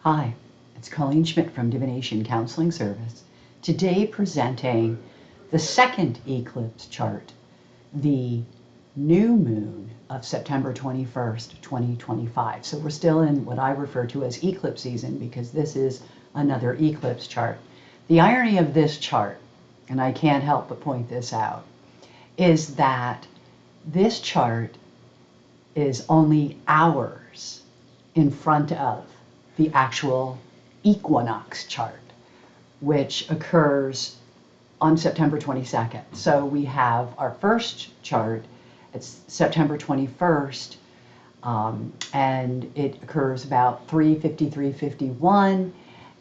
Hi, it's Colleen Schmidt from Divination Counseling Service. Today presenting the second eclipse chart, the new moon of September 21st, 2025. So we're still in what I refer to as eclipse season because this is another eclipse chart. The irony of this chart, and I can't help but point this out, is that this chart is only hours in front of the actual equinox chart, which occurs on September 22nd. So we have our first chart, it's September 21st, and it occurs about 3:53:51,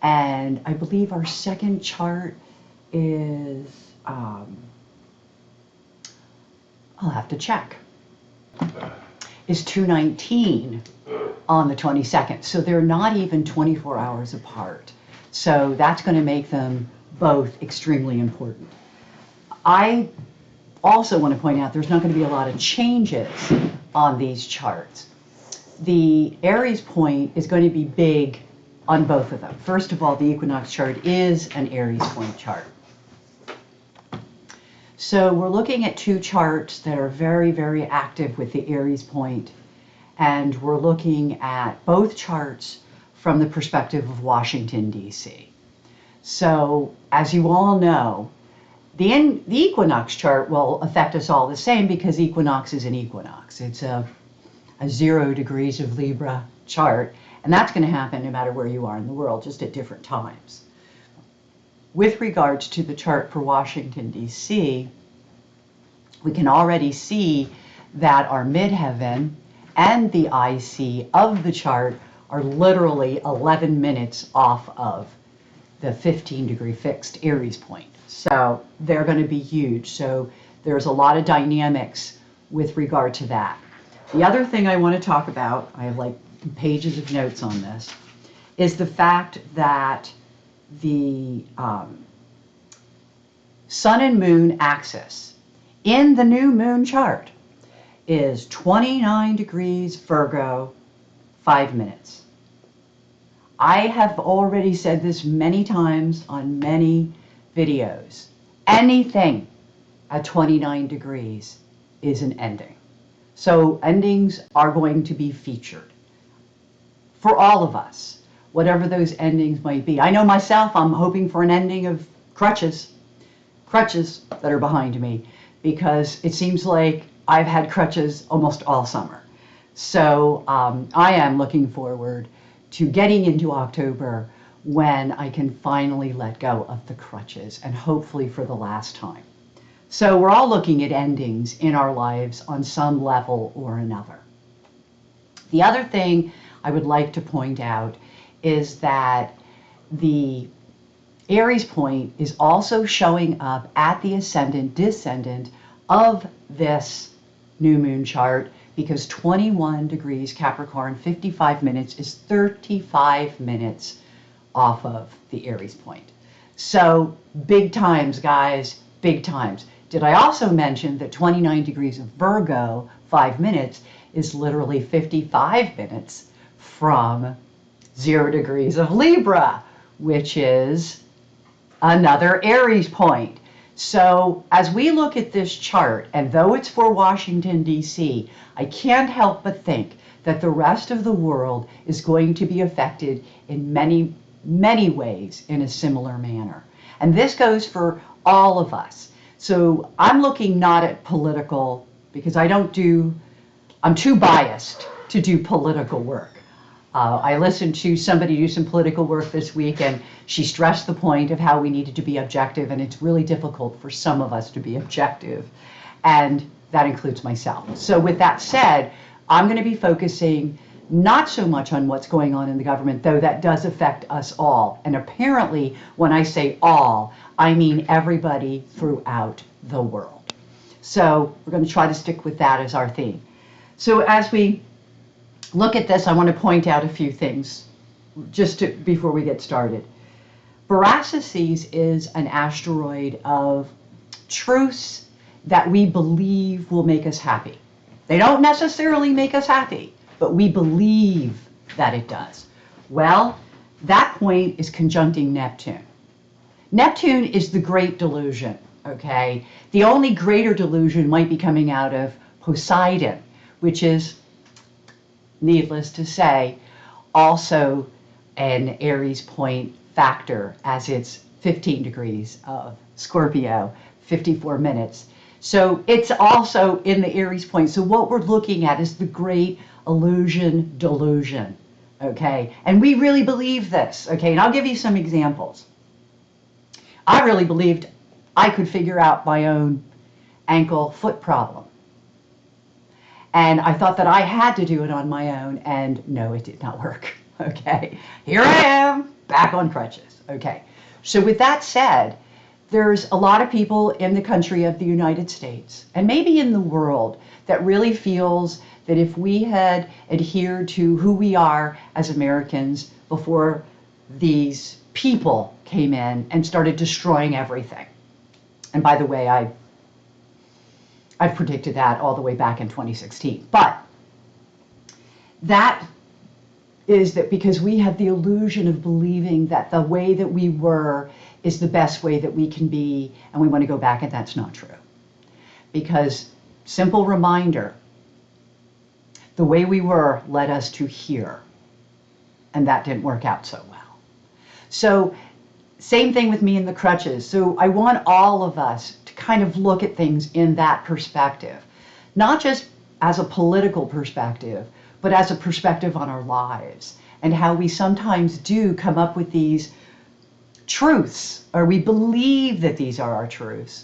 and I believe our second chart is, I'll have to check, is 2:19 on the 22nd. So they're not even 24 hours apart. So that's going to make them both extremely important. I also want to point out there's not going to be a lot of changes on these charts. The Aries point is going to be big on both of them. First of all, the equinox chart is an Aries point chart. So we're looking at two charts that are very, very active with the Aries point, and we're looking at both charts from the perspective of Washington, D.C. So, as you all know, the equinox chart will affect us all the same because equinox is an equinox. It's a 0 degrees of Libra chart, and that's going to happen no matter where you are in the world, just at different times. With regards to the chart for Washington, D.C., we can already see that our midheaven and the IC of the chart are literally 11 minutes off of the 15-degree fixed Aries point. So they're going to be huge. So there's a lot of dynamics with regard to that. The other thing I want to talk about, I have like pages of notes on this, is the fact that the Sun and Moon axis in the new moon chart is 29 degrees Virgo, 5 minutes. I have already said this many times on many videos. Anything at 29 degrees is an ending. So endings are going to be featured for all of us, whatever those endings might be. I know myself, I'm hoping for an ending of crutches that are behind me, because it seems like I've had crutches almost all summer. So I am looking forward to getting into October when I can finally let go of the crutches, and hopefully for the last time. So we're all looking at endings in our lives on some level or another. The other thing I would like to point out is that the Aries point is also showing up at the ascendant descendant of this new moon chart, because 21 degrees Capricorn, 55 minutes is 35 minutes off of the Aries point. So big times, guys, big times. Did I also mention that 29 degrees of Virgo, 5 minutes, is literally 55 minutes from 0 degrees of Libra, which is another Aries point. So as we look at this chart, and though it's for Washington, D.C., I can't help but think that the rest of the world is going to be affected in many, many ways in a similar manner. And this goes for all of us. So I'm looking not at political, because I'm too biased to do political work. I listened to somebody do some political work this week, and she stressed the point of how we needed to be objective, and it's really difficult for some of us to be objective, and that includes myself. So with that said, I'm going to be focusing not so much on what's going on in the government, though that does affect us all. And apparently, when I say all, I mean everybody throughout the world. So we're going to try to stick with that as our theme. So as we look at this, I want to point out a few things before we get started. Boracides is an asteroid of truths that we believe will make us happy. They don't necessarily make us happy, but we believe that it does. Well, that point is conjuncting Neptune. Neptune is the great delusion, okay? The only greater delusion might be coming out of Poseidon, which is, needless to say, also an Aries point factor, as it's 15 degrees of Scorpio, 54 minutes. So it's also in the Aries point. So what we're looking at is the great illusion delusion, okay? And we really believe this, okay? And I'll give you some examples. I really believed I could figure out my own ankle foot problem. And I thought that I had to do it on my own, and no, it did not work, okay? Here I am, back on crutches, okay? So with that said, there's a lot of people in the country of the United States, and maybe in the world, that really feels that if we had adhered to who we are as Americans before these people came in and started destroying everything. And by the way, I've predicted that all the way back in 2016. But that is that because we have the illusion of believing that the way that we were is the best way that we can be, and we want to go back, and that's not true. Because, simple reminder, the way we were led us to here, and that didn't work out so well. So, same thing with me and the crutches. So I want all of us to kind of look at things in that perspective, not just as a political perspective, but as a perspective on our lives and how we sometimes do come up with these truths, or we believe that these are our truths,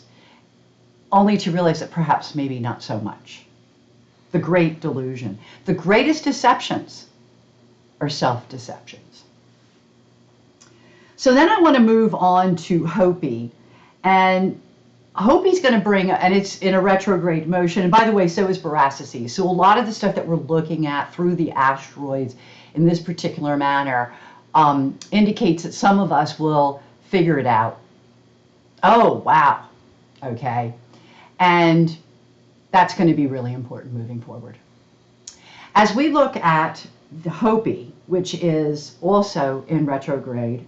only to realize that perhaps maybe not so much. The great delusion. The greatest deceptions are self-deceptions. So then I want to move on to Hopi, and Hopi's going to bring, and it's in a retrograde motion, and by the way, so is Barassi. So a lot of the stuff that we're looking at through the asteroids in this particular manner indicates that some of us will figure it out. Oh, wow. Okay. And that's going to be really important moving forward. As we look at the Hopi, which is also in retrograde,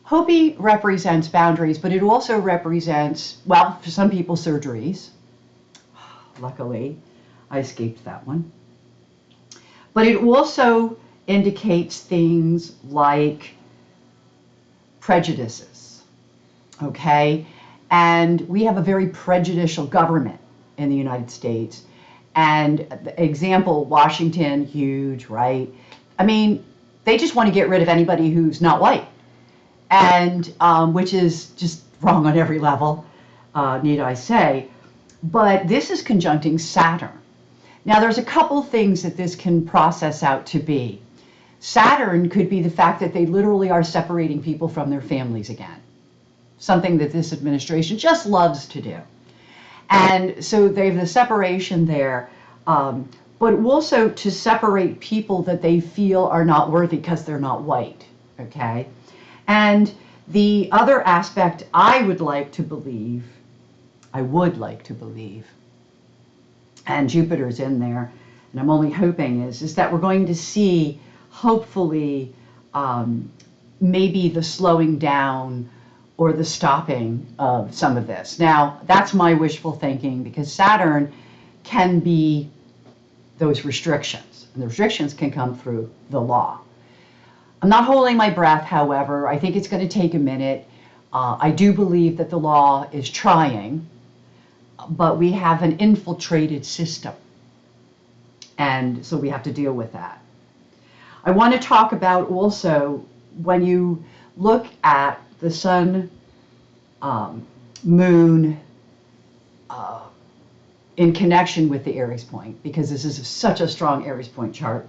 Hopi represents boundaries, but it also represents, well, for some people, surgeries. Luckily, I escaped that one. But it also indicates things like prejudices, okay? And we have a very prejudicial government in the United States. And example, Washington, huge, right? I mean, they just want to get rid of anybody who's not white. And which is just wrong on every level, need I say. But this is conjuncting Saturn. Now, there's a couple things that this can process out to be. Saturn could be the fact that they literally are separating people from their families again, something that this administration just loves to do. And so they have the separation there, but also to separate people that they feel are not worthy because they're not white, okay? And the other aspect I would like to believe, and Jupiter's in there, and I'm only hoping is that we're going to see, hopefully, maybe the slowing down or the stopping of some of this. Now, that's my wishful thinking, because Saturn can be those restrictions, and the restrictions can come through the law. I'm not holding my breath, however. I think it's going to take a minute. I do believe that the law is trying, but we have an infiltrated system, and so we have to deal with that. I want to talk about also, when you look at the sun, moon, in connection with the Aries point, because this is such a strong Aries point chart,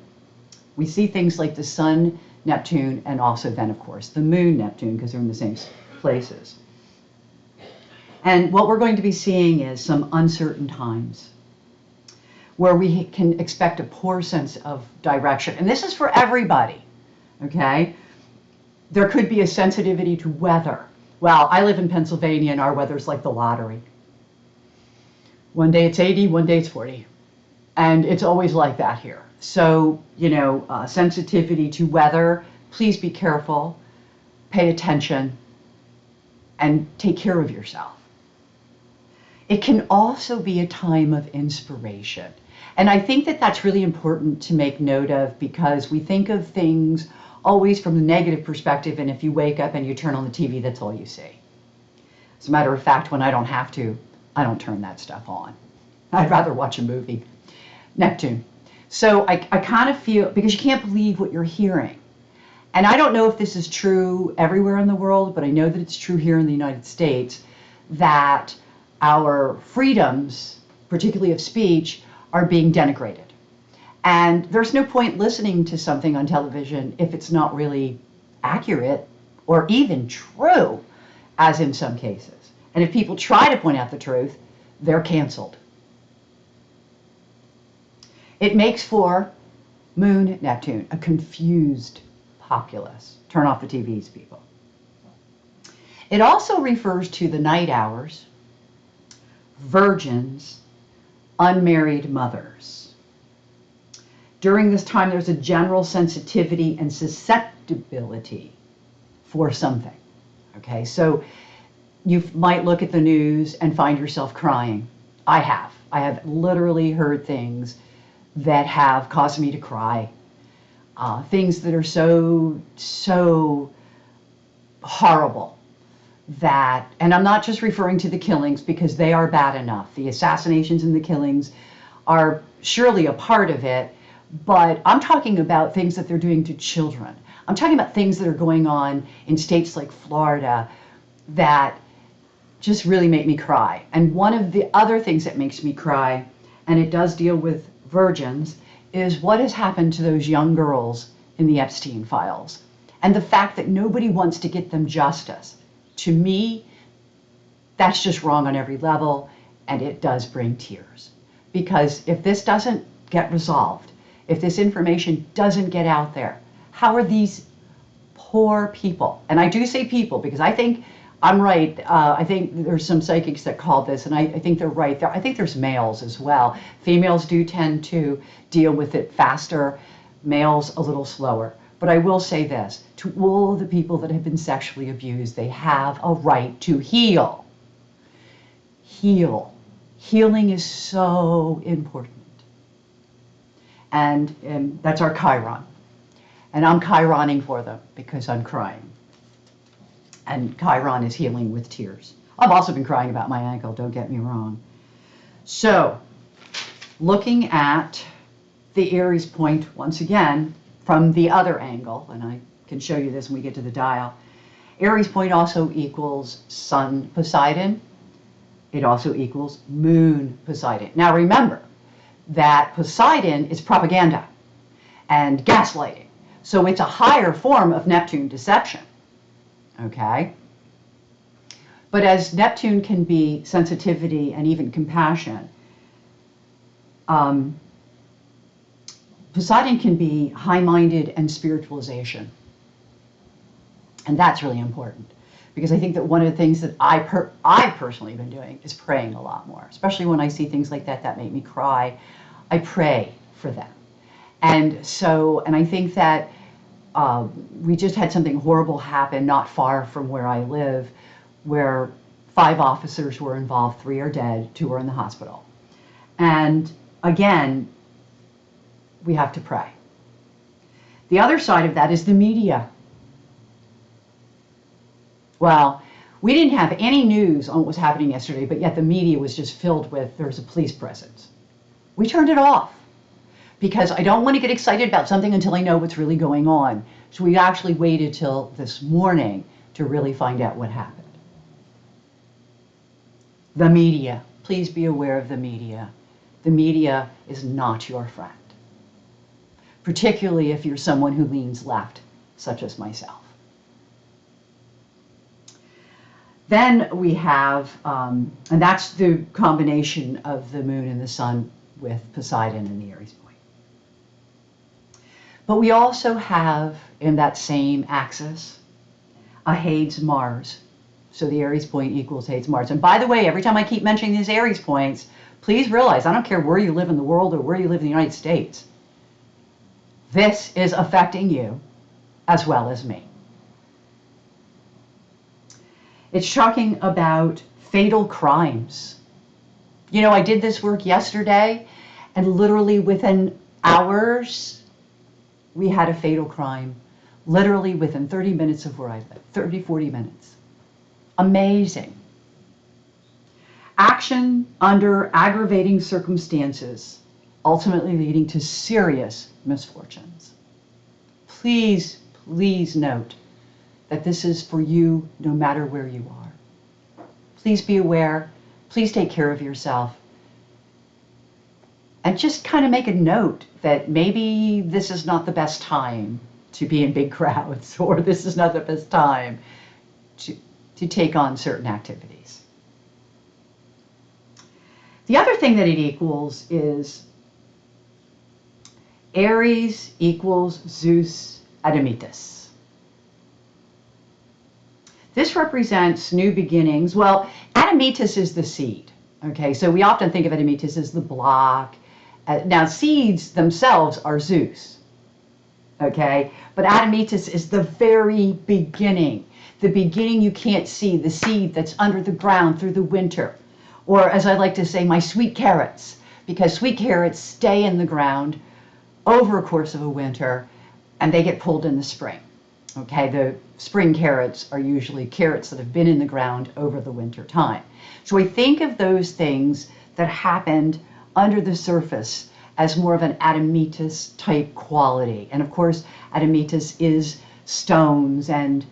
we see things like the sun, Neptune, and also then, of course, the moon, Neptune, because they're in the same places. And what we're going to be seeing is some uncertain times where we can expect a poor sense of direction. And this is for everybody, okay? There could be a sensitivity to weather. Well, I live in Pennsylvania, and our weather's like the lottery. One day it's 80, one day it's 40. And it's always like that here. So, sensitivity to weather please be careful, pay attention, and take care of yourself. It can also be a time of inspiration. And I think that that's really important to make note of, because we think of things always from the negative perspective, and if you wake up and you turn on the TV, that's all you see. As a matter of fact, when I don't have to, I don't turn that stuff on. I'd rather watch a movie. Neptune. So I kind of feel, because you can't believe what you're hearing. And I don't know if this is true everywhere in the world, but I know that it's true here in the United States, that our freedoms, particularly of speech, are being denigrated. And there's no point listening to something on television if it's not really accurate or even true, as in some cases. And if people try to point out the truth, they're canceled. It makes for Moon Neptune, a confused populace. Turn off the TVs, people. It also refers to the night hours, virgins, unmarried mothers. During this time, there's a general sensitivity and susceptibility for something. Okay, so you might look at the news and find yourself crying. I have literally heard things that have caused me to cry. Things that are so horrible that, and I'm not just referring to the killings, because they are bad enough. The assassinations and the killings are surely a part of it, but I'm talking about things that they're doing to children. I'm talking about things that are going on in states like Florida that just really make me cry. And one of the other things that makes me cry, and it does deal with virgins, is what has happened to those young girls in the Epstein files. And the fact that nobody wants to get them justice. To me, that's just wrong on every level, and it does bring tears. Because if this doesn't get resolved, if this information doesn't get out there, how are these poor people, and I do say people because I think I'm right, I think there's some psychics that call this, and I think they're right. I think there's males as well. Females do tend to deal with it faster, males a little slower. But I will say this, to all the people that have been sexually abused, they have a right to heal. Heal. Healing is so important. And that's our Chiron. And I'm Chironing for them because I'm crying. And Chiron is healing with tears. I've also been crying about my ankle, don't get me wrong. So, looking at the Aries point once again from the other angle, and I can show you this when we get to the dial. Aries point also equals Sun Poseidon. It also equals Moon Poseidon. Now remember that Poseidon is propaganda and gaslighting. So it's a higher form of Neptune deception. Okay? But as Neptune can be sensitivity and even compassion, Poseidon can be high-minded and spiritualization. And that's really important. Because I think that one of the things that I personally have been doing is praying a lot more. Especially when I see things like that make me cry. I pray for them. And so, and I think that we just had something horrible happen not far from where I live, where 5 officers were involved, 3 are dead, 2 are in the hospital. And again, we have to pray. The other side of that is the media. Well, we didn't have any news on what was happening yesterday, but yet the media was just filled with, there's a police presence. We turned it off because I don't want to get excited about something until I know what's really going on. So we actually waited till this morning to really find out what happened. The media. Please be aware of the media. The media is not your friend, particularly if you're someone who leans left, such as myself. Then we have, and that's the combination of the moon and the sun with Poseidon and the Aries point. But we also have, in that same axis, a Hades Mars. So the Aries point equals Hades Mars. And by the way, every time I keep mentioning these Aries points, please realize, I don't care where you live in the world or where you live in the United States, this is affecting you as well as me. It's talking about fatal crimes. You know, I did this work yesterday, and literally within hours, we had a fatal crime. Literally within 30 minutes of where I live, 30, 40 minutes. Amazing. Action under aggravating circumstances, ultimately leading to serious misfortunes. Please, please note that this is for you no matter where you are. Please be aware. Please take care of yourself. And just kind of make a note that maybe this is not the best time to be in big crowds, or this is not the best time to take on certain activities. The other thing that it equals is Aries equals Zeus Admetus. This represents new beginnings. Well, Admetus is the seed. Okay, so we often think of Admetus as the block. Now, seeds themselves are Zeus. Okay, but Admetus is the very beginning. The beginning you can't see, the seed that's under the ground through the winter. Or as I like to say, my sweet carrots, because sweet carrots stay in the ground over a course of a winter, and they get pulled in the spring. Okay, the spring carrots are usually carrots that have been in the ground over the winter time. So we think of those things that happened under the surface as more of an Admetus type quality. And of course, Admetus is stones and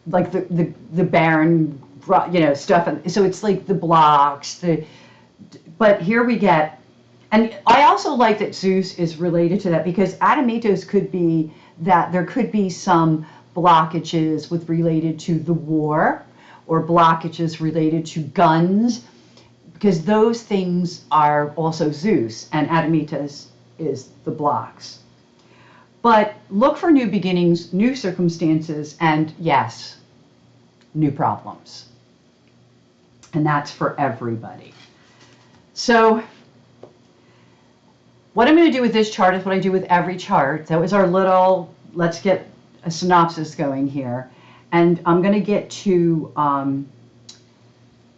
like the barren, stuff. And so it's like the blocks. But here we get, and I also like that Zeus is related to that, because Admetus could be that there could be some blockages related to the war, or blockages related to guns, because those things are also Zeus, and Admetus is the blocks. But look for new beginnings, new circumstances, and yes, new problems. And that's for everybody. So what I'm going to do with this chart is what I do with every chart. That was our little, let's get a synopsis going here. And I'm going to get to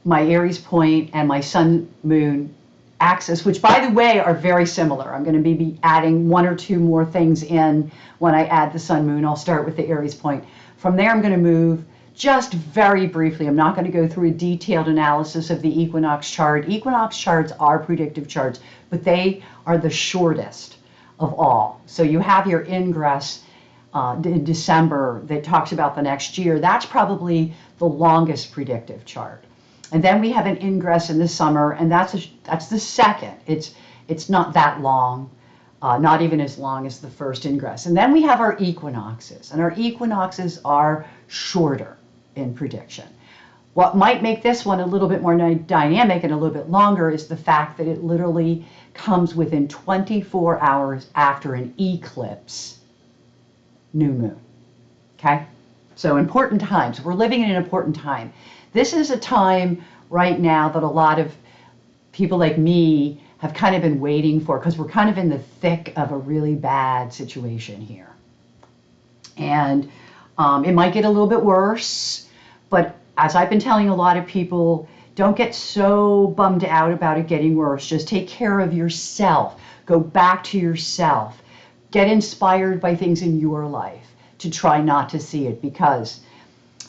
my Aries point and my Sun Moon axis, which by the way are very similar. I'm going to be adding one or two more things in when I add the Sun Moon. I'll start with the Aries point. From there I'm going to move just very briefly. I'm not going to go through a detailed analysis of the equinox chart. Equinox charts are predictive charts, but they are the shortest of all. So you have your ingress in December that talks about the next year. That's probably the longest predictive chart. And then we have an ingress in the summer, and that's the second. It's not that long, not even as long as the first ingress. And then we have our equinoxes, and our equinoxes are shorter in prediction. What might make this one a little bit more dynamic and a little bit longer is the fact that it literally comes within 24 hours after an eclipse new moon. Okay? So important times. We're living in an important time. This is a time right now that a lot of people like me have kind of been waiting for, because we're kind of in the thick of a really bad situation here. And it might get a little bit worse, but as I've been telling a lot of people, don't get so bummed out about it getting worse. Just take care of yourself. Go back to yourself. Get inspired by things in your life to try not to see it, because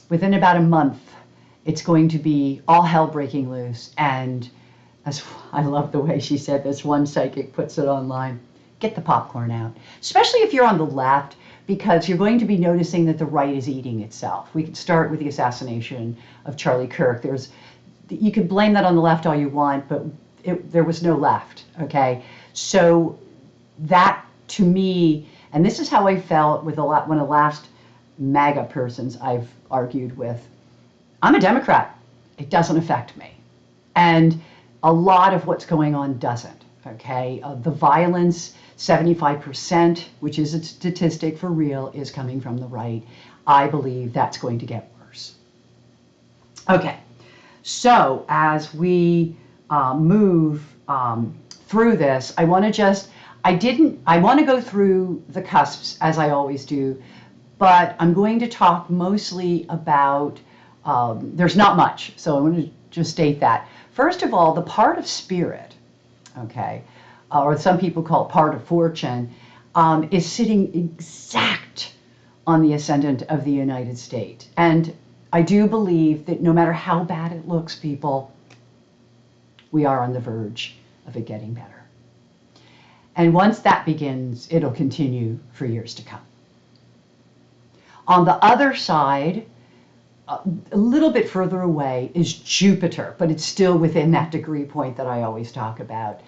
within about a month, it's going to be all hell breaking loose. And as I love the way she said this, one psychic puts it online, get the popcorn out, especially if you're on the left, because you're going to be noticing that the right is eating itself. We could start with the assassination of Charlie Kirk. You could blame that on the left all you want, but there was no left, okay? So that, to me, and this is how I felt with one of the last MAGA persons I've argued with. I'm a Democrat. It doesn't affect me. And a lot of what's going on doesn't, okay? The violence, 75%, which is a statistic for real, is coming from the right. I believe that's going to get worse. Okay, so as we move through this, I want to just I want to go through the cusps as I always do, but I'm going to talk mostly about, there's not much, so I want to just state that. First of all, the part of spirit, okay, or some people call it part of fortune, is sitting exact on the ascendant of the United States. And I do believe that no matter how bad it looks, people, we are on the verge of it getting better. And once that begins, it'll continue for years to come. On the other side, a little bit further away, is Jupiter, but it's still within that degree point that I always talk about.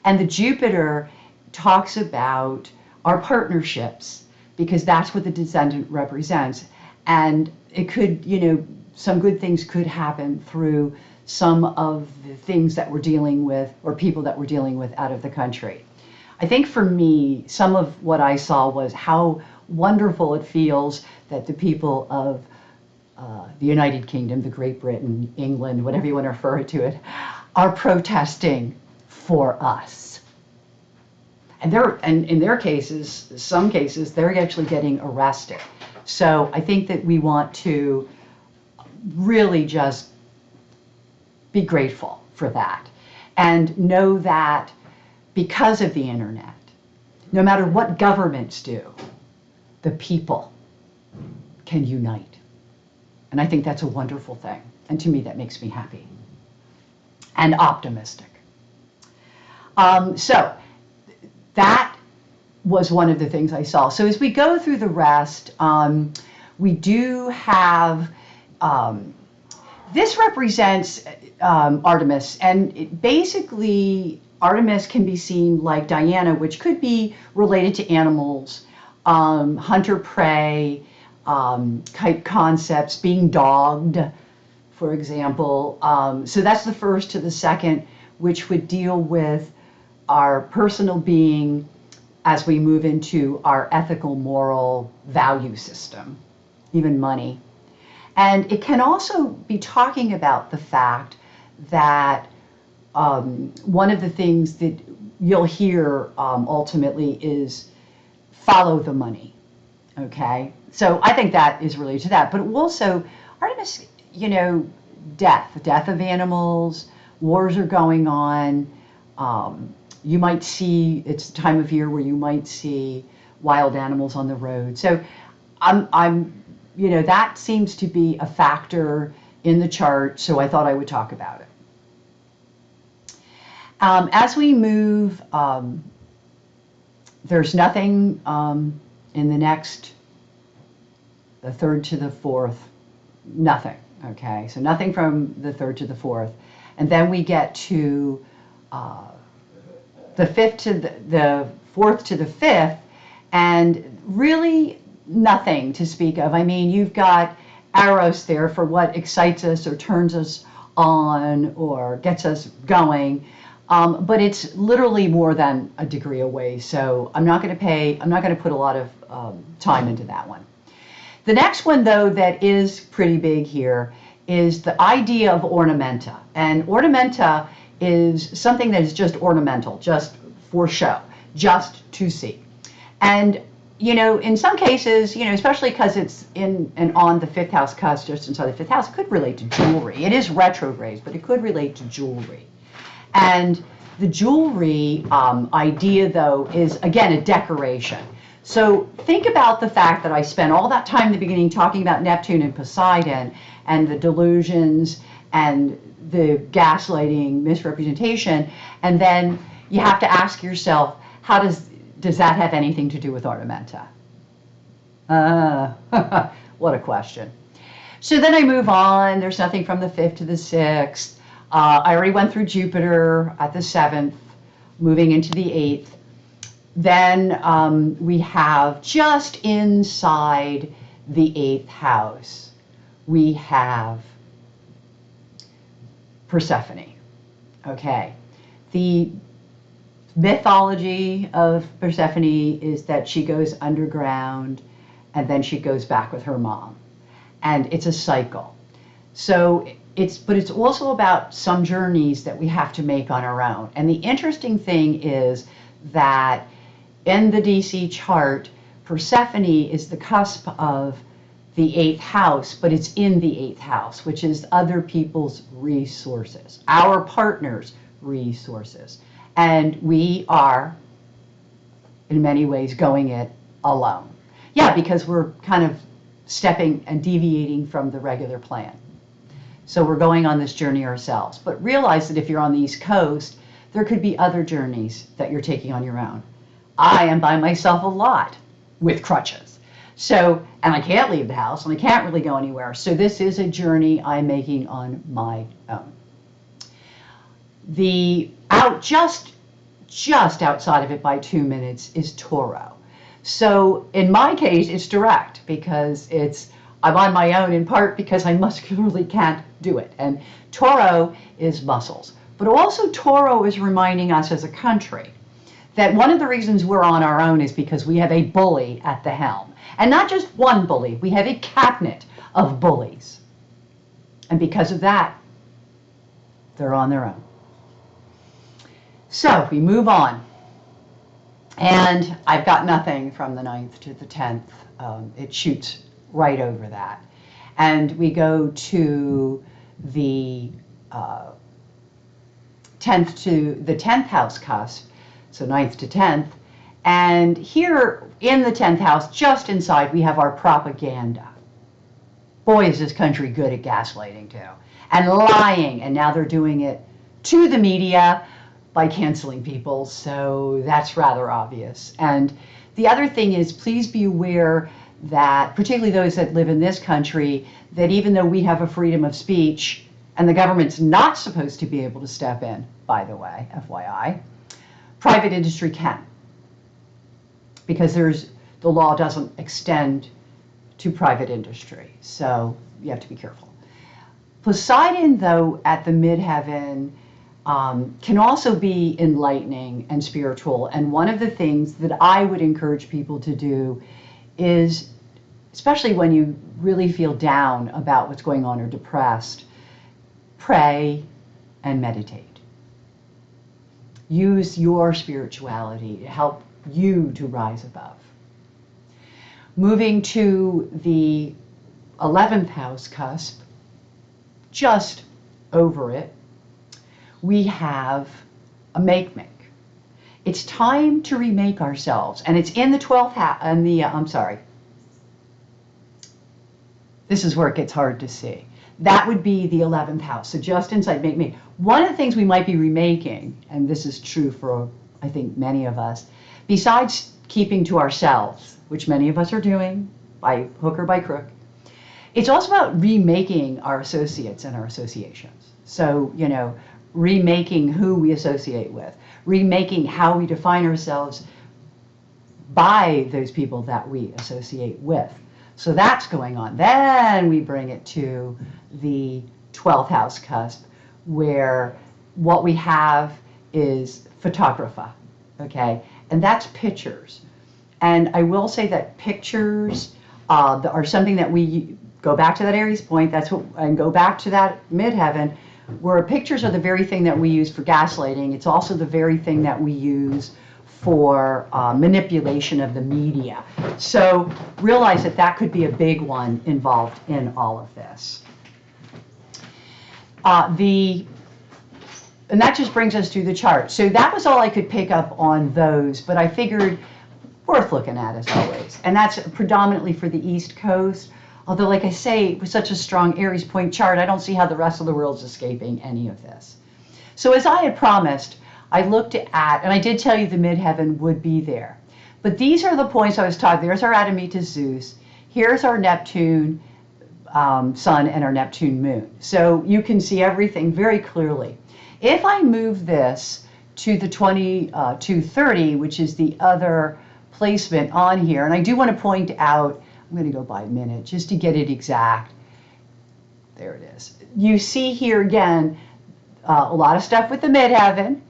And the Jupiter talks about our partnerships, because that's what the descendant represents. And it could, some good things could happen through some of the things that we're dealing with, or people that we're dealing with out of the country. I think for me, some of what I saw was how wonderful it feels that the people of the United Kingdom, the Great Britain, England, whatever you want to refer to it, are protesting for us. And in their cases, some cases, they're actually getting arrested. So I think that we want to really just be grateful for that, and know that because of the internet, no matter what governments do, the people can unite. And I think that's a wonderful thing. And to me, that makes me happy and optimistic. So that was one of the things I saw. So as we go through the rest, we do have, this represents Artemis, and basically Artemis can be seen like Diana, which could be related to animals, hunter-prey, type concepts, being dogged, for example. So that's the first to the second, which would deal with our personal being as we move into our ethical, moral value system, even money. And it can also be talking about the fact that one of the things that you'll hear ultimately is follow the money, okay? So I think that is related to that. But also, Artemis, death of animals, wars are going on. You might see, it's the time of year where you might see wild animals on the road. So that seems to be a factor in the chart, so I thought I would talk about it. As we move, there's nothing in the next, the 3rd to the 4th, nothing, okay? So nothing from the 3rd to the 4th. And then we get to the 5th to the 4th to the 5th, and really nothing to speak of. I mean, you've got Eros there for what excites us or turns us on or gets us going. But it's literally more than a degree away, so I'm not going to put a lot of time into that one. The next one, though, that is pretty big here is the idea of ornamenta. And ornamenta is something that is just ornamental, just for show, just to see. And, in some cases, especially because it's in and on the 5th house cusp, just inside the 5th house, it could relate to jewelry. It is retrograde, but it could relate to jewelry. And the jewelry idea, though, is, again, a decoration. So think about the fact that I spent all that time in the beginning talking about Neptune and Poseidon and the delusions and the gaslighting, misrepresentation, and then you have to ask yourself, how does that have anything to do with ornamenta? What a question. So then I move on. There's nothing from the 5th to the 6th. I already went through Jupiter at the 7th, moving into the 8th. Then we have just inside the 8th house, we have Persephone. Okay. The mythology of Persephone is that she goes underground and then she goes back with her mom. And it's a cycle. So but it's also about some journeys that we have to make on our own. And the interesting thing is that in the DC chart, Persephone is the cusp of the 8th house, but it's in the 8th house, which is other people's resources, our partners' resources. And we are, in many ways, going it alone. Yeah, because we're kind of stepping and deviating from the regular plan. So we're going on this journey ourselves. But realize that if you're on the East Coast, there could be other journeys that you're taking on your own. I am by myself a lot with crutches. So, and I can't leave the house and I can't really go anywhere. So this is a journey I'm making on my own. Just outside of it by 2 minutes is Taureau. So in my case, it's direct because I'm on my own in part because I muscularly can't do it. And Taureau is muscles. But also Taureau is reminding us as a country that one of the reasons we're on our own is because we have a bully at the helm. And not just one bully, we have a cabinet of bullies. And because of that, they're on their own. So we move on. And I've got nothing from the 9th to the 10th. It shoots right over that. And we go to the 10th to the 10th house cusp, so 9th to 10th. And here in the 10th house, just inside, we have our propaganda. Boy, is this country good at gaslighting too. And lying, and now they're doing it to the media by canceling people, so that's rather obvious. And the other thing is, please be aware that, particularly those that live in this country, that even though we have a freedom of speech, and the government's not supposed to be able to step in, by the way, FYI, private industry can. Because the law doesn't extend to private industry, so you have to be careful. Poseidon, though, at the midheaven, can also be enlightening and spiritual. And one of the things that I would encourage people to do is, especially when you really feel down about what's going on or depressed, pray and meditate. Use your spirituality to help you to rise above. Moving to the 11th house cusp, just over it, we have a make-make. It's time to remake ourselves, and it's in the 12th house, and this is where it gets hard to see. That would be the 11th house, so just inside make-make. One of the things we might be remaking, and this is true for, I think, many of us, besides keeping to ourselves, which many of us are doing by hook or by crook, it's also about remaking our associates and our associations. So, remaking who we associate with, remaking how we define ourselves by those people that we associate with. So that's going on. Then we bring it to the 12th house cusp, where what we have is photography, okay? And that's pictures. And I will say that pictures are something that we go back to that Aries point, and go back to that midheaven, where pictures are the very thing that we use for gaslighting. It's also the very thing that we use for manipulation of the media. So realize that that could be a big one involved in all of this. And that just brings us to the chart. So that was all I could pick up on those, but I figured worth looking at as always. And that's predominantly for the East Coast. Although, like I say, with such a strong Aries point chart, I don't see how the rest of the world's escaping any of this. So as I had promised, I looked at, and I did tell you the midheaven would be there. But these are the points I was talking. There's our Adamita Zeus. Here's our Neptune sun and our Neptune moon. So you can see everything very clearly. If I move this to the 2230, which is the other placement on here, and I do want to point out, I'm going to go by minute just to get it exact. There it is. You see here again a lot of stuff with the midheaven,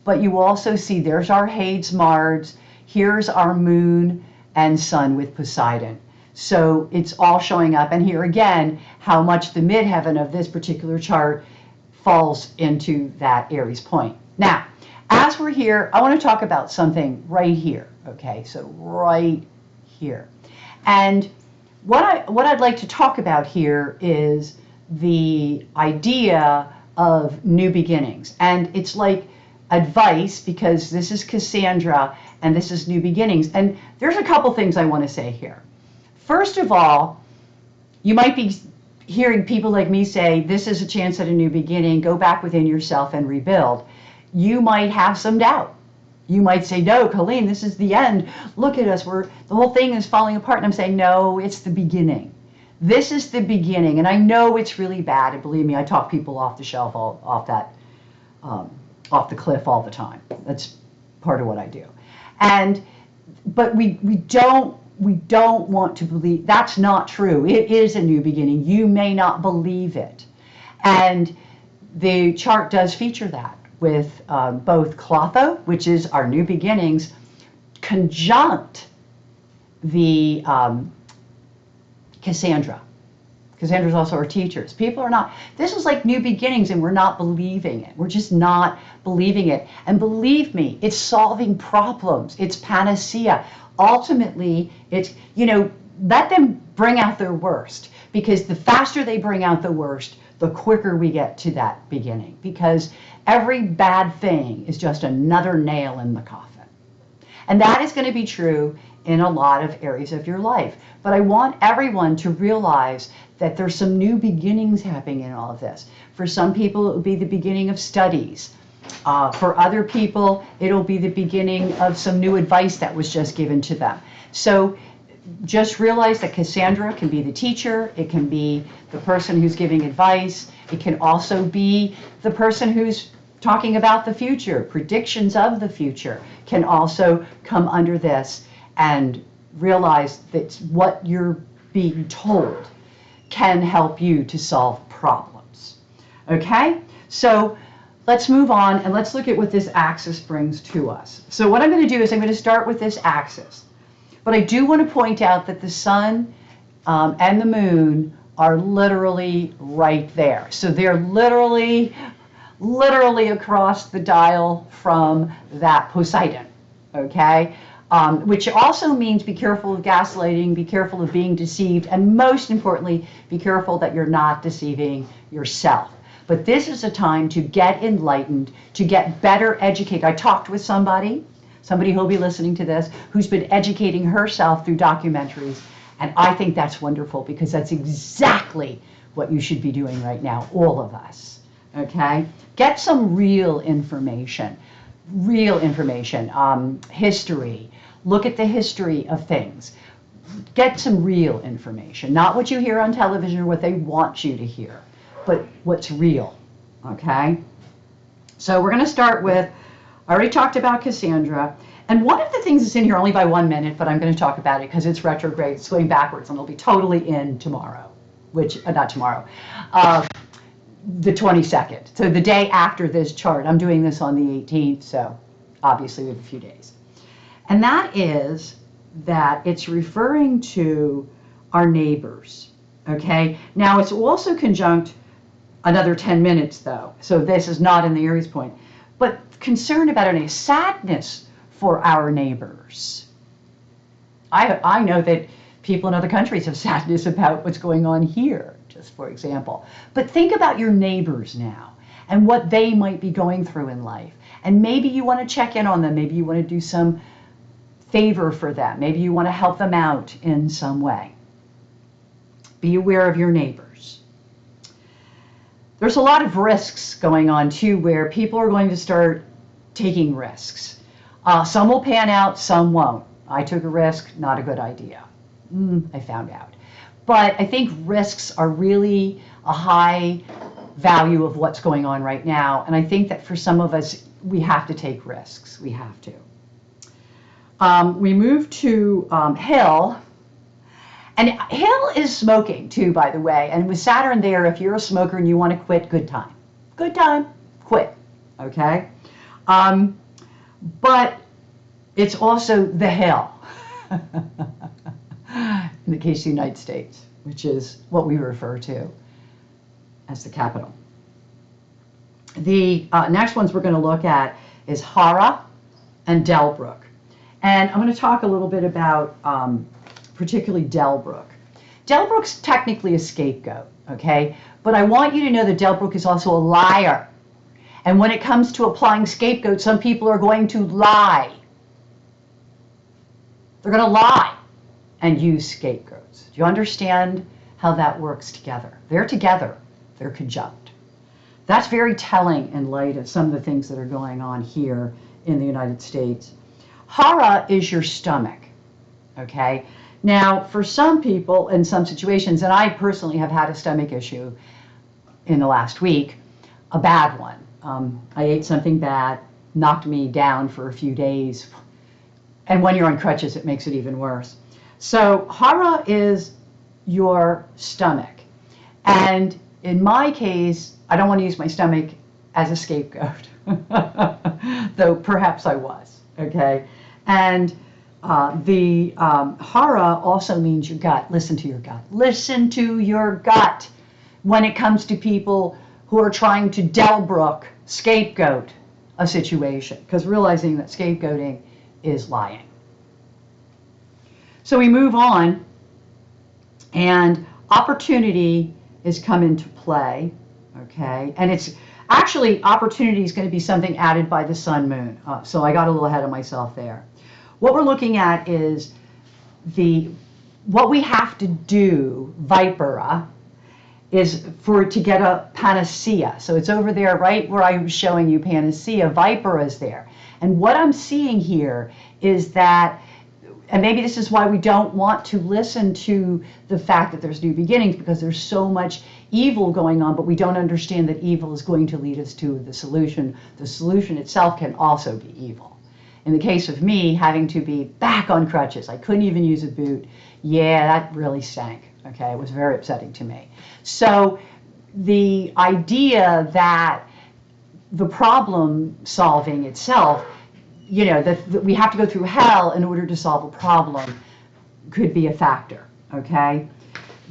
but you also see there's our Hades Mars, here's our moon and sun with Poseidon. So it's all showing up, and here again how much the midheaven of this particular chart falls into that Aries point. Now, as we're here, I want to talk about something right here. Okay, so right here. And what I'd like to talk about here is the idea of new beginnings. And it's like advice, because this is Cassandra and this is new beginnings. And there's a couple things I want to say here. First of all, you might be hearing people like me say, this is a chance at a new beginning, go back within yourself and rebuild. You might have some doubt. You might say, no, Colleen, this is the end. Look at us, the whole thing is falling apart. And I'm saying, no, it's the beginning. This is the beginning. And I know it's really bad. And believe me, I talk people off the shelf, off the cliff all the time. That's part of what I do. But we don't want to believe. That's not true. It is a new beginning. You may not believe it. And the chart does feature that with both Clotho, which is our new beginnings, conjunct the Cassandra. Cassandra's also our teachers. People are not, this is like new beginnings and we're not believing it. We're just not believing it. And believe me, it's solving problems. It's panacea. Ultimately, it's, let them bring out their worst, because the faster they bring out the worst, the quicker we get to that beginning, because every bad thing is just another nail in the coffin. And that is going to be true in a lot of areas of your life. But I want everyone to realize that there's some new beginnings happening in all of this. For some people, it will be the beginning of studies. For other people, it'll be the beginning of some new advice that was just given to them. So just realize that Cassandra can be the teacher, it can be the person who's giving advice, it can also be the person who's talking about the future. Predictions of the future can also come under this, and realize that what you're being told can help you to solve problems. Okay? So let's move on and let's look at what this axis brings to us. So what I'm going to do is I'm going to start with this axis. But I do want to point out that the sun and the moon are literally right there. So they're literally across the dial from that Poseidon, okay? Which also means be careful of gaslighting, be careful of being deceived, and most importantly, be careful that you're not deceiving yourself. But this is a time to get enlightened, to get better educated. I talked with somebody who'll be listening to this, who's been educating herself through documentaries, and I think that's wonderful, because that's exactly what you should be doing right now, all of us, okay? Get some real information, history. Look at the history of things. Get some real information, not what you hear on television or what they want you to hear, but what's real, okay? So we're going to start with, I already talked about Cassandra, and one of the things that's in here only by 1 minute, but I'm going to talk about it because it's retrograde, it's going backwards, and it'll be totally in tomorrow, not tomorrow, the 22nd. So the day after this chart. I'm doing this on the 18th, so obviously we have a few days. And that is that it's referring to our neighbors, okay? Now it's also conjunct another 10 minutes though, so this is not in the Aries point, but concern about a sadness for our neighbors. I know that people in other countries have sadness about what's going on here, just for example. But think about your neighbors now and what they might be going through in life. And maybe you want to check in on them. Maybe you want to do some favor for them. Maybe you want to help them out in some way. Be aware of your neighbors. There's a lot of risks going on too, where people are going to start taking risks. Some will pan out, some won't. I took a risk, not a good idea. I found out. But I think risks are really a high value of what's going on right now. And I think that for some of us, we have to take risks. We have to. We move to Hill. And Hill is smoking too, by the way. And with Saturn there, if you're a smoker and you want to quit, good time. Good time, quit, okay? But it's also the Hill in the case of the United States, which is what we refer to as the capital. The next ones we're going to look at is Hara and Delbrook. And I'm going to talk a little bit about particularly Delbrook. Delbrook's technically a scapegoat, okay? But I want you to know that Delbrook is also a liar. And when it comes to applying scapegoat, some people are going to lie. They're going to lie and use scapegoats. Do you understand how that works together? They're together. They're conjunct. That's very telling in light of some of the things that are going on here in the United States. Hara is your stomach, okay? Now, for some people in some situations, and I personally have had a stomach issue in the last week, a bad one. I ate something bad, knocked me down for a few days, and when you're on crutches, it makes it even worse. So Hara is your stomach. And in my case, I don't want to use my stomach as a scapegoat, though perhaps I was, okay? And the Hara also means your gut. Listen to your gut. Listen to your gut when it comes to people who are trying to Delbrook, scapegoat a situation, because realizing that scapegoating is lying. So we move on, and opportunity is come into play, okay? And it's actually, opportunity is going to be something added by the sun moon. So I got a little ahead of myself there. What we're looking at is what we have to do, Vipera, is to get a panacea. So it's over there, right where I was showing you panacea, Vipera is there. And what I'm seeing here is that, and maybe this is why we don't want to listen to the fact that there's new beginnings, because there's so much evil going on, but we don't understand that evil is going to lead us to the solution. The solution itself can also be evil. In the case of me, having to be back on crutches, I couldn't even use a boot. Yeah, that really stank. Okay, it was very upsetting to me. So the idea that the problem solving itself, you know, that we have to go through hell in order to solve a problem could be a factor, okay?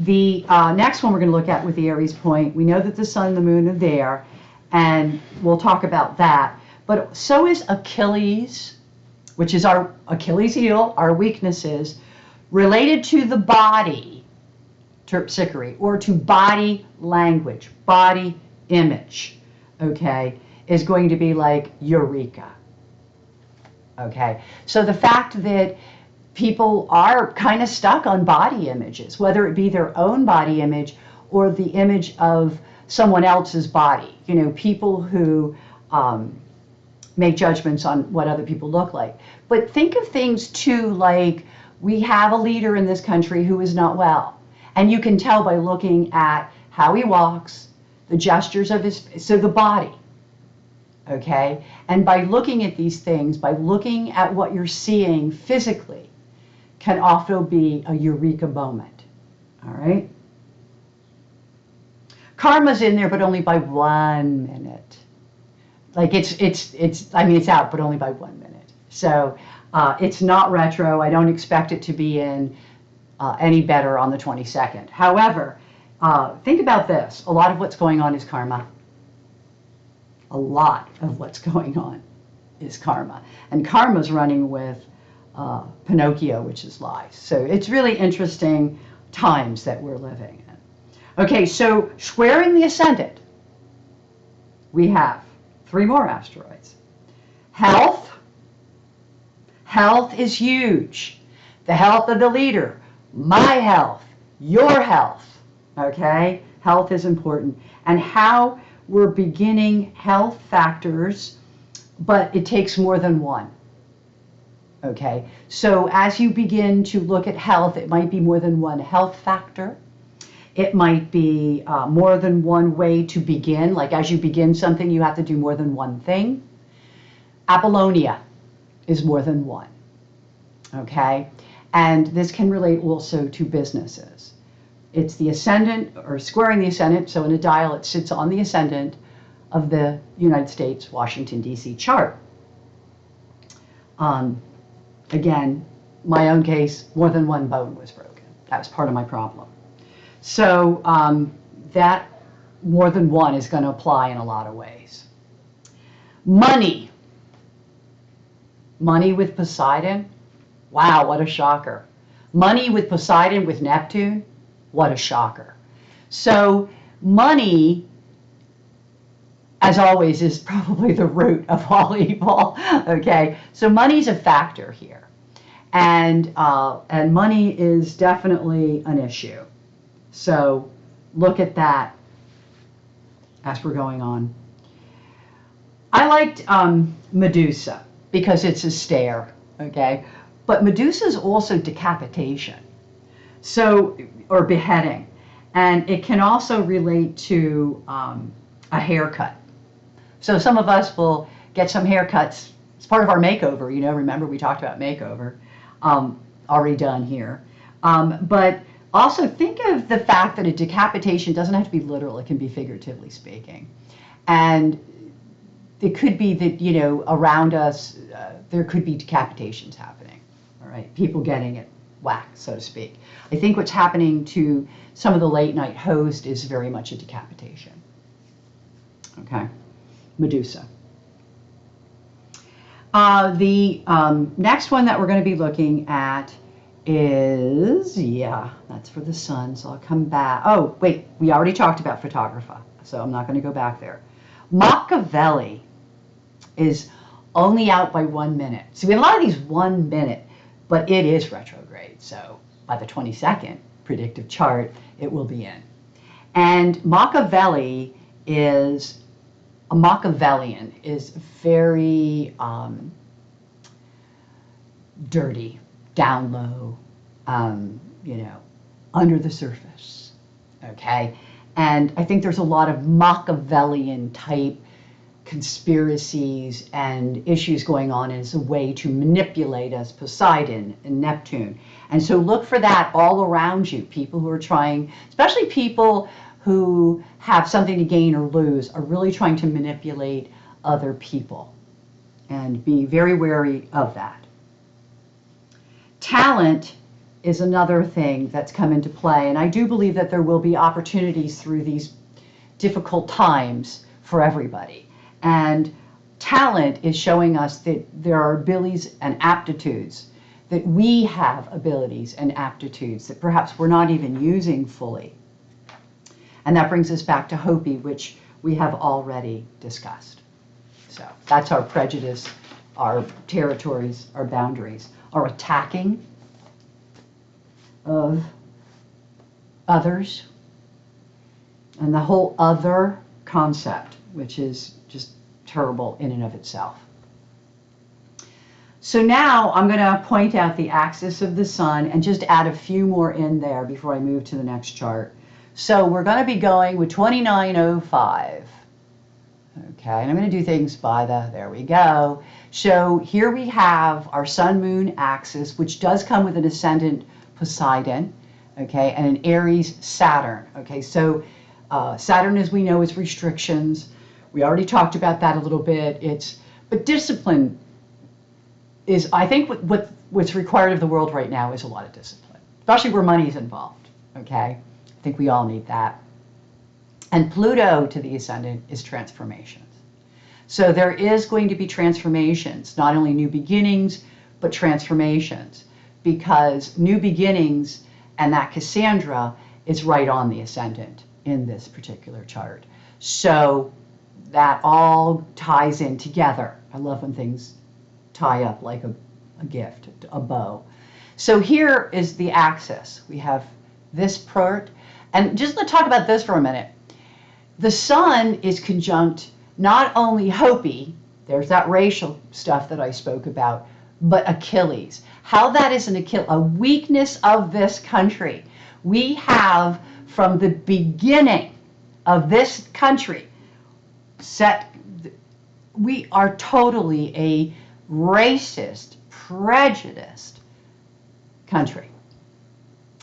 The next one we're going to look at with the Aries point, we know that the sun and the moon are there, and we'll talk about that. But so is Achilles, which is our Achilles heel, our weaknesses, related to the body, terpsichore, or to body language, body image, okay, is going to be like Eureka. Okay, so the fact that people are kind of stuck on body images, whether it be their own body image or the image of someone else's body, you know, people who make judgments on what other people look like. But think of things too, like we have a leader in this country who is not well. And you can tell by looking at how he walks, the gestures of so the body. Okay, and by looking at these things, by looking at what you're seeing physically, can also be a eureka moment. All right, karma's in there, but only by 1 minute. Like I mean, it's out, but only by 1 minute. So it's not retro. I don't expect it to be in any better on the 22nd. However, think about this. A lot of what's going on is karma. A lot of what's going on is karma. And karma's running with Pinocchio, which is lies. So it's really interesting times that we're living in. Okay, so squaring the ascendant, we have 3 more asteroids. Health. Health is huge. The health of the leader, my health, your health. Okay, health is important. And how we're beginning health factors, but it takes more than one. Okay, so as you begin to look at health, it might be more than one health factor. It might be more than one way to begin. Like as you begin something, you have to do more than one thing. Apollonia is more than one. Okay, and this can relate also to businesses. It's the ascendant, or squaring the ascendant, so in a dial it sits on the ascendant of the United States, Washington, D.C. chart. Again, my own case, more than one bone was broken. That was part of my problem. So that more than one is going to apply in a lot of ways. Money. Money with Poseidon? Wow, what a shocker. Money with Poseidon with Neptune? What a shocker. So money, as always, is probably the root of all evil. Okay, so money's a factor here, and money is definitely an issue. So look at that as we're going on. I liked Medusa because it's a stare. Okay, but Medusa is also decapitation, so or beheading, and it can also relate to a haircut. So some of us will get some haircuts. It's part of our makeover, you know, remember we talked about makeover, already done here. But also think of the fact that a decapitation doesn't have to be literal, it can be figuratively speaking. And it could be that, you know, around us, there could be decapitations happening, all right? People getting it whacked, so to speak. I think what's happening to some of the late night host is very much a decapitation, okay? Medusa. The next one that we're going to be looking at is, yeah, that's for the sun, so I'll come back. Oh, wait, we already talked about photographer, so I'm not going to go back there. Machiavelli is only out by 1 minute. So we have a lot of these 1 minute, but it is retrograde, so by the 22nd predictive chart, it will be in. And Machiavelli is a Machiavellian is very dirty, down low, you know, under the surface, okay? And I think there's a lot of Machiavellian type conspiracies and issues going on as a way to manipulate us, Poseidon and Neptune. And so look for that all around you, people who are trying, especially people who have something to gain or lose, are really trying to manipulate other people. And be very wary of that. Talent is another thing that's come into play. And I do believe that there will be opportunities through these difficult times for everybody. And talent is showing us that there are abilities and aptitudes, that we have abilities and aptitudes that perhaps we're not even using fully. And that brings us back to Hopi, which we have already discussed. So that's our prejudice, our territories, our boundaries, our attacking of others, and the whole other concept, which is just terrible in and of itself. So now I'm going to point out the axis of the sun and just add a few more in there before I move to the next chart. So we're going to be going with 2905. Okay, and I'm going to do things by there we go. So here we have our sun-moon axis, which does come with an ascendant Poseidon, okay, and an Aries Saturn. Okay, so Saturn, as we know, is restrictions. We already talked about that a little bit. But discipline is, I think, what's required of the world right now is a lot of discipline, especially where money is involved. Okay, I think we all need that. And Pluto to the ascendant is transformations. So there is going to be transformations, not only new beginnings, but transformations, because new beginnings and that Cassandra is right on the ascendant in this particular chart. So that all ties in together. I love when things tie up like a gift, a bow. So here is the axis. We have this part, and just let's talk about this for a minute. The sun is conjunct not only Hopi, there's that racial stuff that I spoke about, but Achilles. How that is a weakness of this country. We have, from the beginning of this country, we are totally a racist, prejudiced country.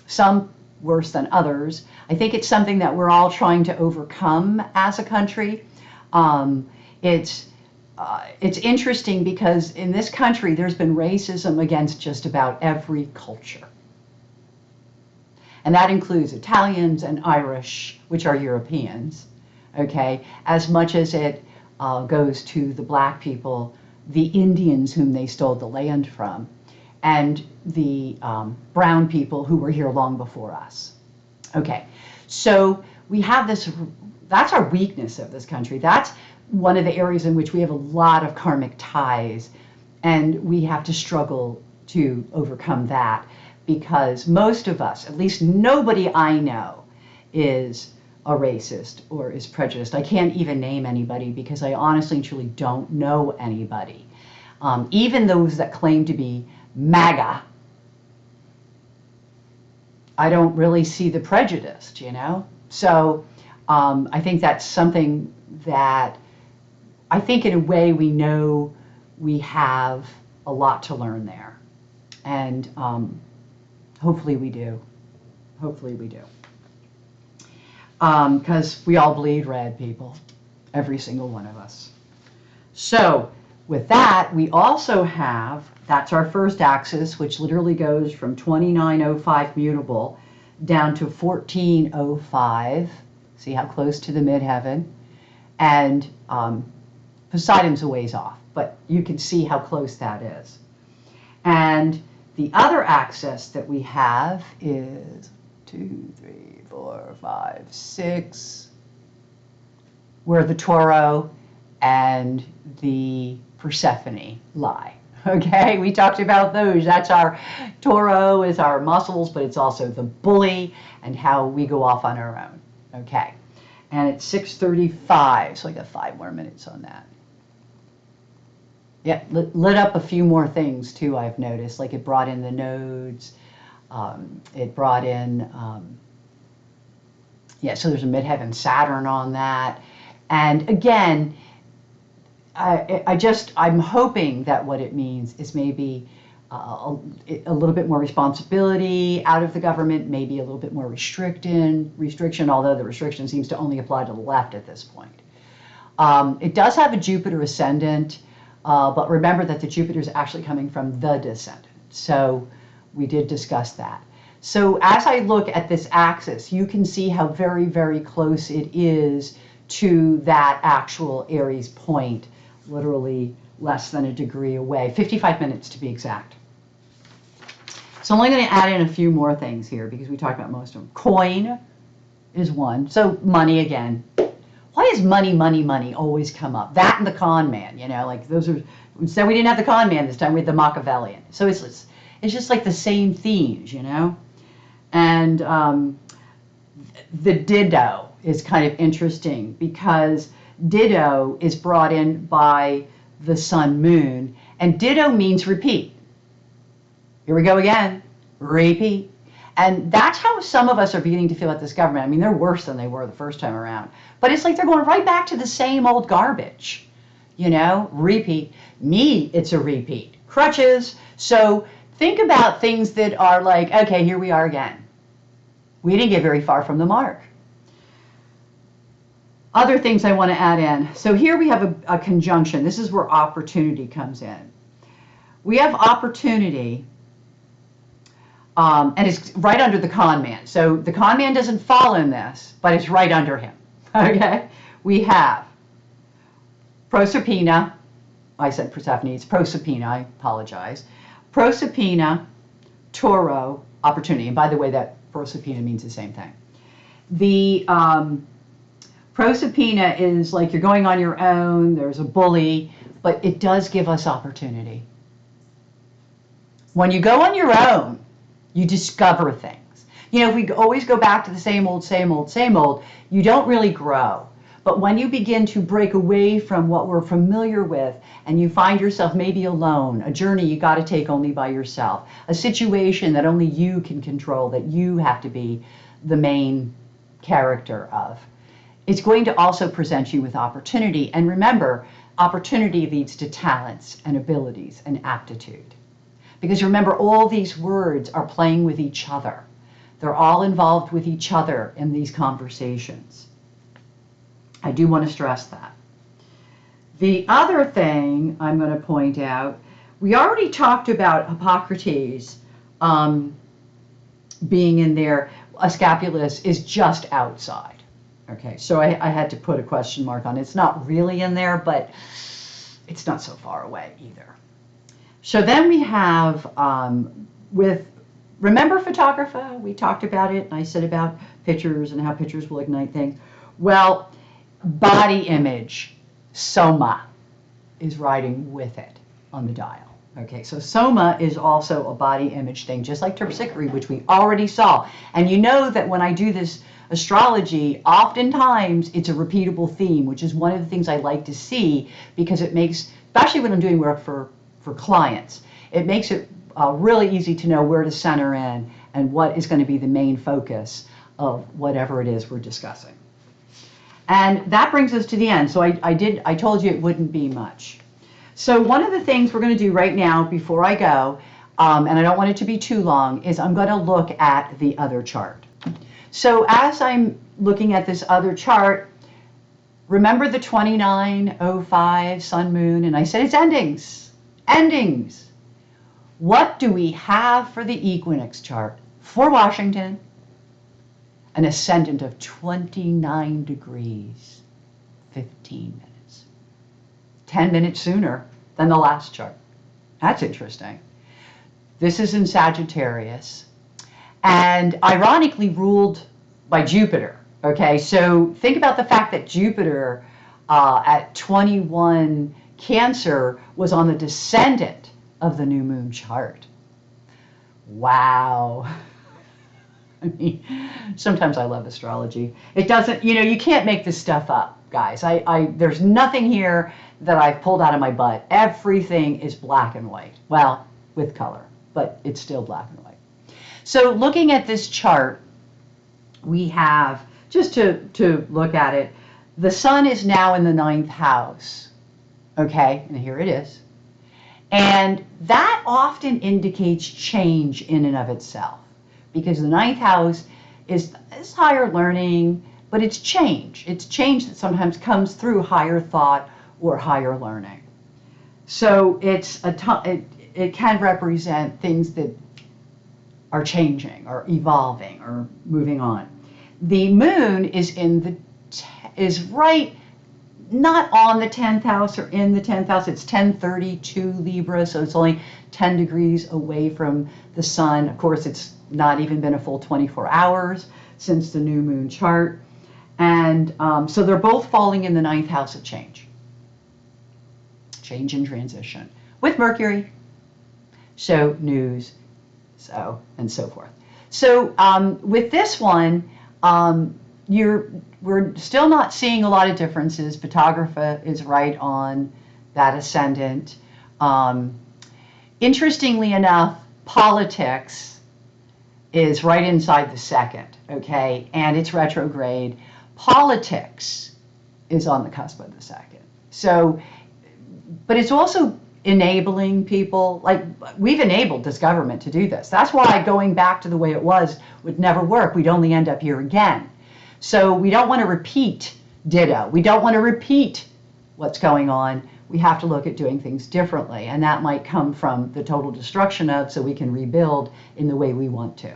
Some worse than others. I think it's something that we're all trying to overcome as a country. It's interesting because in this country there's been racism against just about every culture. And that includes Italians and Irish, which are Europeans, okay, as much as it goes to the black people the Indians whom they stole the land from, and the brown people who were here long before us. Okay, so we have this, that's our weakness of this country. That's one of the areas in which we have a lot of karmic ties, and we have to struggle to overcome that, because most of us, at least nobody I know, is a racist or is prejudiced. I can't even name anybody because I honestly and truly don't know anybody. Even those that claim to be MAGA, I don't really see the prejudice, you know? So I think that's something that I think in a way we know we have a lot to learn there. And hopefully we do. Hopefully we do. Because we all bleed red, people. Every single one of us. So with that, we also have, that's our first axis, which literally goes from 2905 mutable down to 1405. See how close to the midheaven? And Poseidon's a ways off, but you can see how close that is. And the other axis that we have is 2, 3, 4, 5, 6, where the Taureau and the Persephone lie. Okay, we talked about those. That's our Taureau is our muscles, but it's also the bully and how we go off on our own. Okay, and it's 6:35, so I got 5 more minutes on that. Yeah, lit up a few more things too, I've noticed. Like it brought in the nodes. It brought in, yeah, so there's a midheaven Saturn on that. And again, I'm hoping that what it means is maybe a little bit more responsibility out of the government, maybe a little bit more restriction, although the restriction seems to only apply to the left at this point. It does have a Jupiter ascendant, but remember that the Jupiter is actually coming from the descendant. So we did discuss that. So as I look at this axis, you can see how very, very close it is to that actual Aries point, literally less than a degree away, 55 minutes to be exact. So I'm only going to add in a few more things here because we talked about most of them. Coin is one. So money again. Why does money always come up? That and the con man, you know, like those are, instead we didn't have the con man this time, we had the Machiavellian. So it's just like the same themes, you know? And the Ditto is kind of interesting because Ditto is brought in by the sun moon, and Ditto means repeat. Here we go again, repeat. And that's how some of us are beginning to feel about this government. I mean, they're worse than they were the first time around. But it's like they're going right back to the same old garbage. You know, repeat. Me, it's a repeat. Crutches. So think about things that are like, okay, here we are again. We didn't get very far from the mark. Other things I want to add in. So here we have a conjunction. This is where opportunity comes in. We have opportunity, and it's right under the con man. So the con man doesn't fall in this, but it's right under him. Okay? We have Proserpina. I said Persephone. It's Proserpina. I apologize. Proserpina, Taureau, opportunity. And by the way, that Proserpina means the same thing. The Proserpina is like you're going on your own. There's a bully, but it does give us opportunity. When you go on your own, you discover things. You know, if we always go back to the same old, you don't really grow. But when you begin to break away from what we're familiar with and you find yourself maybe alone, a journey you got to take only by yourself, a situation that only you can control, that you have to be the main character of, it's going to also present you with opportunity. And remember, opportunity leads to talents and abilities and aptitude. Because remember, all these words are playing with each other. They're all involved with each other in these conversations. I do want to stress that. The other thing I'm going to point out, we already talked about Hippocrates being in there. Ascapulus is just outside. Okay, so I had to put a question mark on it. It's not really in there, but it's not so far away either. So then we have remember photography? We talked about it, and I said about pictures and how pictures will ignite things. Well, body image, soma, is riding with it on the dial. Okay, so soma is also a body image thing, just like terpsichore, which we already saw. And you know that when I do this astrology, oftentimes it's a repeatable theme, which is one of the things I like to see, because it makes, especially when I'm doing work for clients, it makes it really easy to know where to center in and what is going to be the main focus of whatever it is we're discussing. And that brings us to the end. So I told you it wouldn't be much. So one of the things we're going to do right now before I go, and I don't want it to be too long, is I'm going to look at the other chart. So as I'm looking at this other chart, remember the 2905 sun moon, and I said it's endings. Endings. What do we have for the equinox chart for Washington? An ascendant of 29 degrees, 15 minutes. 10 minutes sooner than the last chart. That's interesting. This is in Sagittarius, and ironically ruled by Jupiter. Okay, so think about the fact that Jupiter at 21 Cancer was on the descendant of the new moon chart. Wow. I mean, sometimes I love astrology. It doesn't, you can't make this stuff up, guys. There's nothing here that I've pulled out of my butt. Everything is black and white. Well, with color, but it's still black and white. So looking at this chart, we have, just to look at it, the sun is now in the 9th house. Okay, and here it is. And that often indicates change in and of itself, because the 9th house is higher learning, but it's change. It's change that sometimes comes through higher thought or higher learning. So it can represent things that are changing or evolving or moving on. The moon is right, not on the 10th house or in the 10th house. It's 1032 Libra, so it's only 10 degrees away from the sun. Of course, it's not even been a full 24 hours since the new moon chart. And so they're both falling in the 9th house of change. Change and transition with Mercury. So news, so and so forth. So with this one, we're still not seeing a lot of differences. Photographer is right on that ascendant. Interestingly enough, politics is right inside the second, okay? And it's retrograde. Politics is on the cusp of the second. So, but it's also enabling people, like we've enabled this government to do this. That's why going back to the way it was would never work. We'd only end up here again. So we don't want to repeat ditto. We don't want to repeat what's going on. We have to look at doing things differently. And that might come from the total destruction of, so we can rebuild in the way we want to.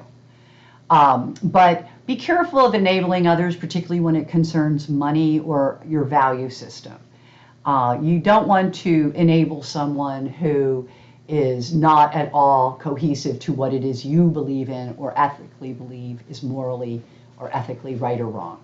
But be careful of enabling others, particularly when it concerns money or your value system. You don't want to enable someone who is not at all cohesive to what it is you believe in or ethically believe is morally or ethically right or wrong.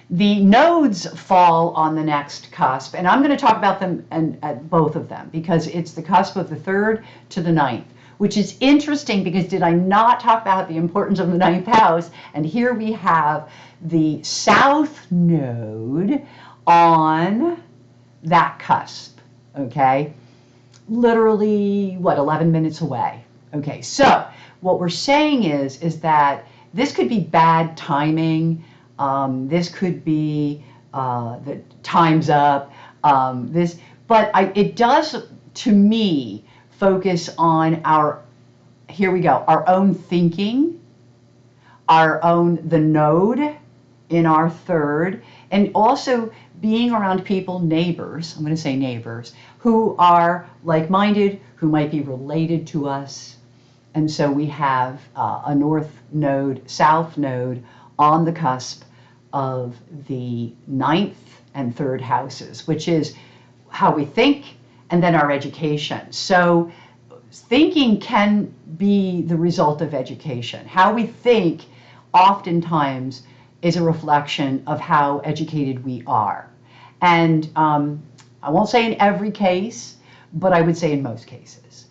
The nodes fall on the next cusp, and I'm going to talk about them and at both of them because it's the cusp of the 3rd to the 9th, which is interesting because did I not talk about the importance of the 9th house? And here we have the south node on that cusp, okay? Literally, 11 minutes away. Okay, so what we're saying is that this could be bad timing. This could be the time's up. It does, to me, focus on our own thinking, the node in our 3rd, and also being around people, neighbors, I'm going to say neighbors, who are like-minded, who might be related to us. And so we have a north node, south node on the cusp of the 9th and 3rd houses, which is how we think, and then our education. So thinking can be the result of education. How we think oftentimes is a reflection of how educated we are. And I won't say in every case, but I would say in most cases.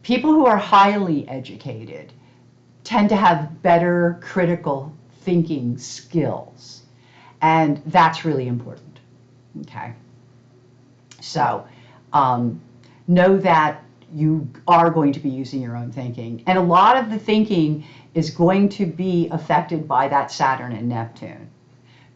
People who are highly educated tend to have better critical thinking skills. And that's really important. Okay. So know that you are going to be using your own thinking. And a lot of the thinking is going to be affected by that Saturn and Neptune,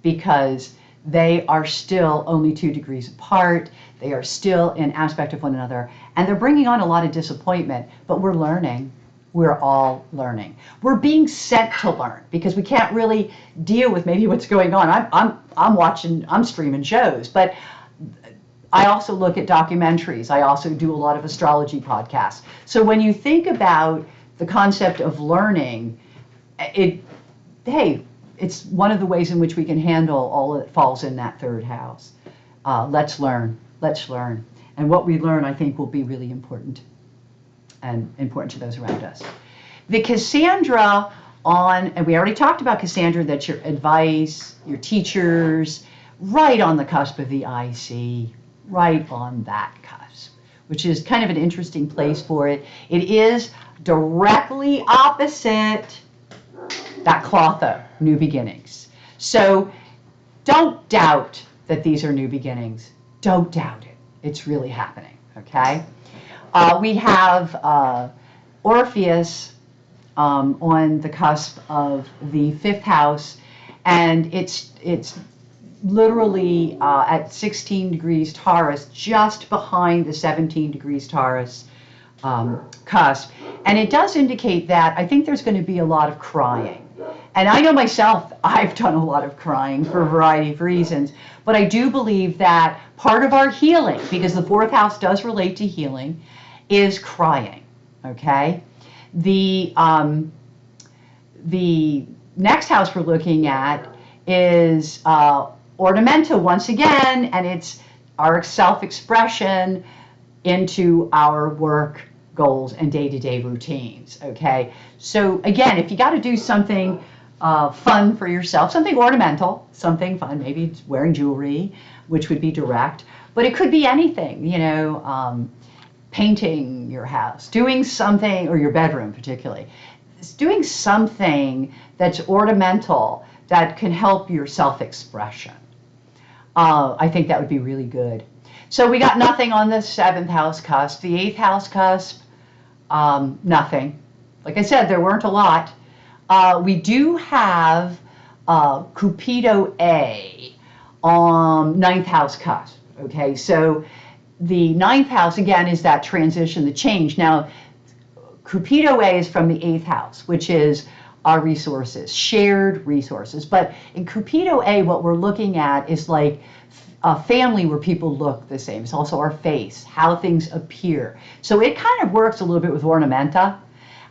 because they are still only 2 degrees apart. They are still in aspect of one another. And they're bringing on a lot of disappointment, but we're learning. We're all learning. We're being sent to learn, because we can't really deal with maybe what's going on. I'm watching, I'm streaming shows, but I also look at documentaries. I also do a lot of astrology podcasts. So when you think about the concept of learning, it's one of the ways in which we can handle all that falls in that third house. Let's learn. Let's learn. And what we learn, I think, will be really important, and important to those around us. The Cassandra and we already talked about Cassandra, that's your advice, your teachers, right on the cusp of the IC, right on that cusp, which is kind of an interesting place for it. It is directly opposite that Clotho, new beginnings. So don't doubt that these are new beginnings. Don't doubt it. It's really happening, okay? We have Orpheus on the cusp of the 5th house, and it's literally at 16 degrees Taurus, just behind the 17 degrees Taurus cusp. And it does indicate that I think there's going to be a lot of crying. And I know myself, I've done a lot of crying for a variety of reasons, but I do believe that part of our healing, because the 4th house does relate to healing, is crying, okay? The next house we're looking at is ornamental once again, and it's our self-expression into our work goals and day-to-day routines, okay? So again, if you got to do something fun for yourself, something ornamental, something fun, maybe it's wearing jewelry, which would be direct, but it could be anything, you know, painting your house, doing something, or your bedroom particularly, doing something that's ornamental that can help your self-expression. I think that would be really good. So we got nothing on the 7th house cusp. The 8th house cusp, nothing. Like I said, there weren't a lot. We do have Cupido A on 9th house cusp. Okay, so the 9th house, again, is that transition, the change. Now, Cupido A is from the 8th house, which is our resources, shared resources. But in Cupido A, what we're looking at is like a family where people look the same. It's also our face, how things appear. So it kind of works a little bit with ornamenta,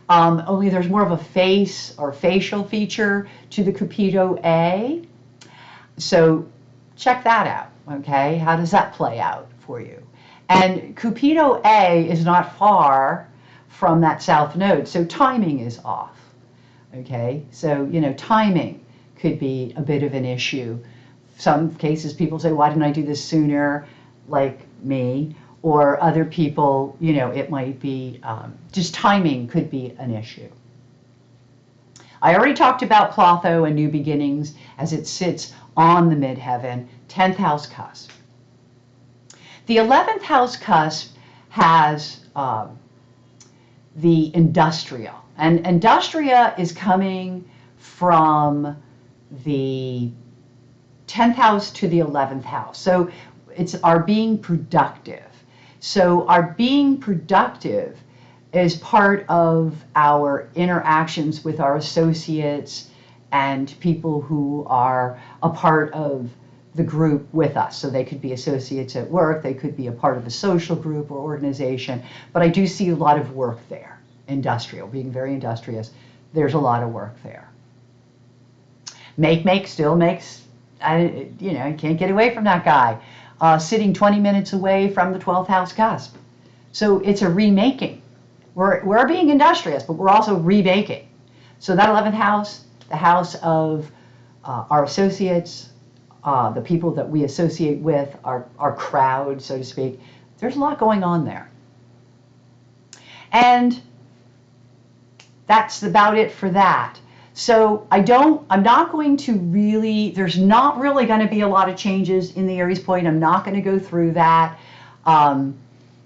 only there's more of a face or facial feature to the Cupido A. So check that out, okay? How does that play out for you? And Cupido A is not far from that south node, so timing is off, okay? So, you know, timing could be a bit of an issue. Some cases people say, why didn't I do this sooner, like me? Or other people, you know, it might be just timing could be an issue. I already talked about Clotho and new beginnings as it sits on the midheaven, 10th house cusp. The 11th house cusp has the industrial. And industria is coming from the 10th house to the 11th house. So it's our being productive. So our being productive is part of our interactions with our associates and people who are a part of the group with us. So they could be associates at work, they could be a part of a social group or organization, but I do see a lot of work there. Industrial, being very industrious, there's a lot of work there. Make still makes, you know, you can't get away from that guy. sitting 20 minutes away from the 12th house cusp. So it's a remaking. We're being industrious, but we're also remaking. So that 11th house, the house of our associates, the people that we associate with, our crowd, so to speak, there's a lot going on there. And that's about it for that. So I'm not going to really, there's not really going to be a lot of changes in the Aries point. I'm not going to go through that.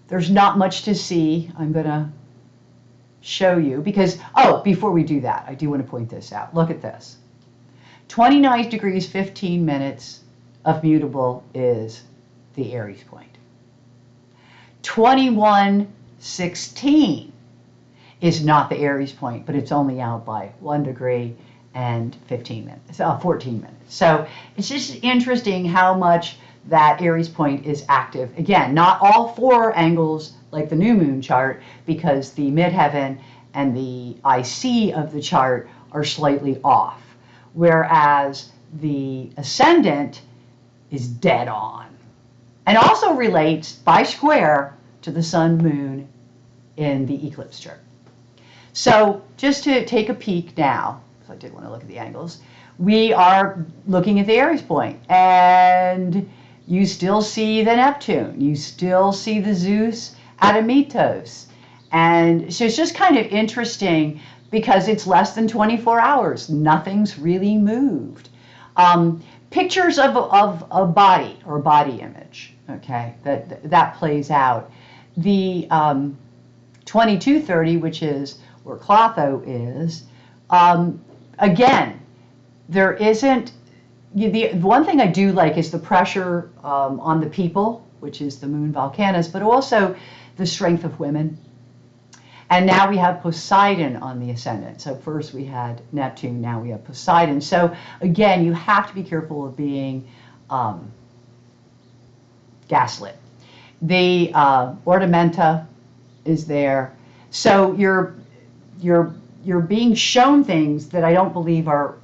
There's not much to see. I'm going to show you because, oh, before we do that, I do want to point this out. Look at this. 29 degrees, 15 minutes of mutable is the Aries point. 21:16 is not the Aries point, but it's only out by 1 degree and 14 minutes. So it's just interesting how much that Aries point is active. Again, not all 4 angles like the new moon chart, because the midheaven and the IC of the chart are slightly off, whereas the ascendant is dead on, and also relates by square to the sun moon in the eclipse chart. So just to take a peek now, because I did want to look at the angles, we are looking at the Aries point, and you still see the Neptune, you still see the Zeus Adamitos, and so it's just kind of interesting because it's less than 24 hours. Nothing's really moved. Pictures of a body or body image, okay, that plays out. The 2230, which is where Clotho is, again, there isn't, the one thing I do like is the pressure on the people, which is the moon Volcanus, but also the strength of women. And now we have Poseidon on the ascendant. So first we had Neptune, now we have Poseidon. So again, you have to be careful of being gaslit. The ornamenta is there. So you're being shown things that I don't believe are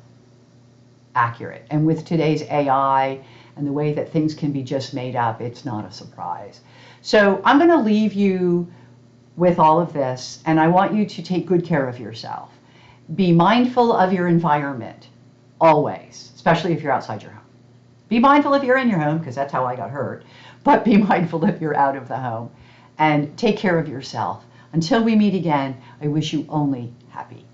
accurate. And with today's AI and the way that things can be just made up, it's not a surprise. So I'm going to leave you with all of this, and I want you to take good care of yourself. Be mindful of your environment, always, especially if you're outside your home. Be mindful if you're in your home, because that's how I got hurt, but be mindful if you're out of the home. And take care of yourself. Until we meet again, I wish you only happy